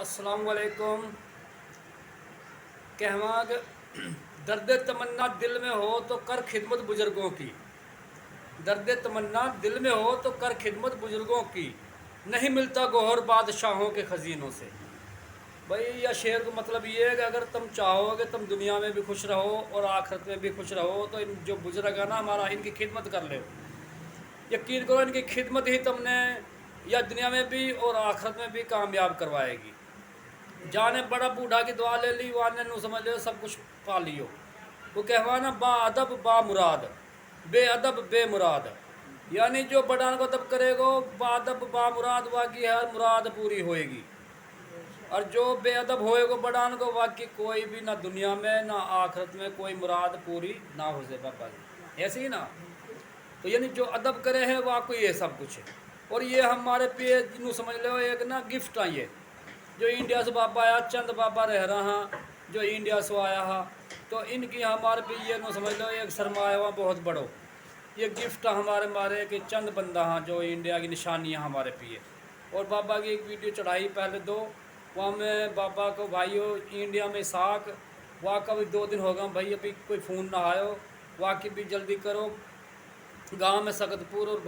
अस्सलाम वालेकुम। कहवा दर्द तमन्ना दिल में हो तो कर खिदमत बुजुर्गों की। दर्द तमन्ना दिल में हो तो कर खिदमत बुजुर्गों की, नहीं मिलता गौहर बादशाहों के खजीनों से। भाई यह शेर का मतलब ये है कि अगर तुम चाहोगे तुम दुनिया में भी खुश रहो और आखिरत में भी खुश रहो तो इन जो बुजुर्ग है ना हमारा, इनकी खिदमत कर लो। यकीन करो इनकी खिदमत ही तुमने या दुनिया में भी और आखिरत में भी कामयाब करवाएगी। जाने बड़ा बूढ़ा की दुआ ले ली, वाने नू समझ लो सब कुछ पा लियो। वो कहवाना बा अदब बा मुराद, बे अदब बे मुराद। यानी जो बड़ान को अदब करेगो बा अदब बा मुराद, वाकी हर मुराद पूरी होएगी। और जो बेअदब होएगो बड़ान को, वाकी कोई भी ना दुनिया में ना आखिरत में कोई मुराद पूरी ना हो जाए। बाबा जी ऐसे ही ना। तो यानी जो अदब करे है वाकई ये सब कुछ है। और ये हमारे पे नू समझ लो एक ना गिफ्ट आई है। जो इंडिया से बाबा आया, चंद बाबा रह रहा जो इंडिया से आया हा, तो इनकी हमारे पे ये नो समझ लो एक सरमाया हुआ बहुत बड़ो ये गिफ्ट हमारे मारे कि चंद बंदा हाँ जो इंडिया की निशानियाँ हमारे पे है। और बाबा की एक वीडियो चढ़ाई पहले दो, वहाँ में बाबा को भाइयों इंडिया में साख वहाँ का भी 2 दिन हो गए भाई, अभी कोई फ़ोन ना आयो। वहाँ की भी जल्दी करो। गांव में सकतपुर और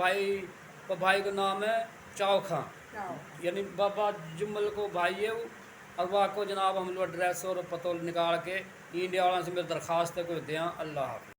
भाई का नाम है चाव खां, यानी बाबा जुम्मल को भाई है वो। और वहाँ को जनाब हम लोग एड्रेस और पतो निकाल के इंडिया वालों से मेरी दरख्वास्त है कोई दें। अल्लाह हाफ़िज़।